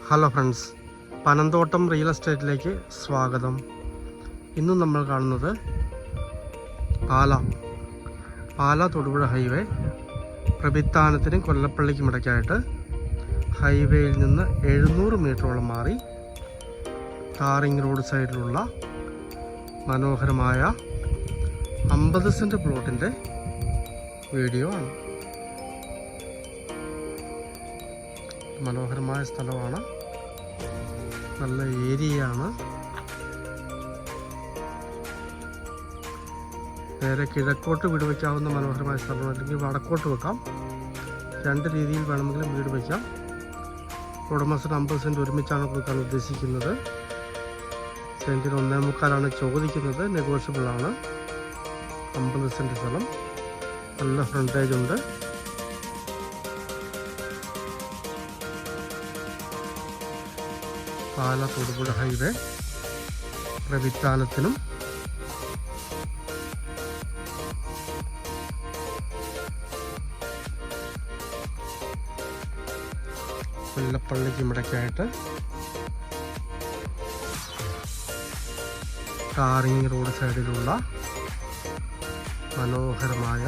Hello friends, Panamthottam real എസ്റ്റേറ്റിലേക്ക് സ്വാഗതം. ഇന്നും നമ്മൾ കാണുന്നത് പാല തൊടുപുഴ ഹൈവേ പ്രവിത്താനത്തിനും കൊല്ലപ്പള്ളിക്കും ഇടയ്ക്കായിട്ട് ഹൈവേയിൽ നിന്ന് 700 മീറ്ററോളം മാറി ടാറിങ് റോഡ് സൈഡിലുള്ള മനോഹരമായ 50 സെൻറ്റ് പ്ലോട്ടിൻ്റെ വീഡിയോ ആണ്. മനോഹരമായ സ്ഥലമാണ്, നല്ല ഏരിയയാണ്. നേരെ കിഴക്കോട്ട് വീട് വയ്ക്കാവുന്ന മനോഹരമായ സ്ഥലം, അല്ലെങ്കിൽ വടക്കോട്ട് വെക്കാം. രണ്ട് രീതിയിൽ വേണമെങ്കിലും വീട് വയ്ക്കാം. ഉടമസ്ഥന് 50 സെൻറ്റ് ഒരുമിച്ചാണ് കൊടുക്കാൻ ഉദ്ദേശിക്കുന്നത്. സെൻറ്റിന് 1.25 ചോദിക്കുന്നത്. നെഗോഷ്യബിളാണ്. 50 സെൻറ്റ് സ്ഥലം, നല്ല ഫ്രണ്ടേജ് ഉണ്ട്. പാല തൊടുപുഴ ഹൈവേ പ്രവിത്താനത്തിനും കൊല്ലപ്പള്ളിക്കും ഇടയ്ക്കായിട്ട് ടാറിങ് റോഡ് സൈഡിലുള്ള മനോഹരമായ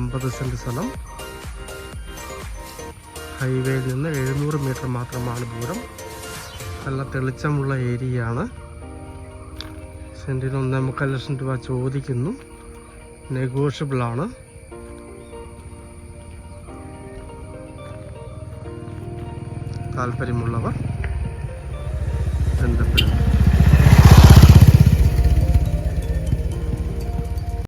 50 സെൻറ്റ് സ്ഥലം. ഹൈവേയിൽ നിന്ന് 700 മീറ്റർ മാത്രമാണ് ദൂരം. നല്ല തെളിച്ചമുള്ള ഏരിയയാണ്. സെൻറ്റിന് 1.25 ലക്ഷം രൂപ ചോദിക്കുന്നു. നെഗോഷ്യബിളാണ്. താല്പര്യമുള്ളവർ ബന്ധപ്പെടുക.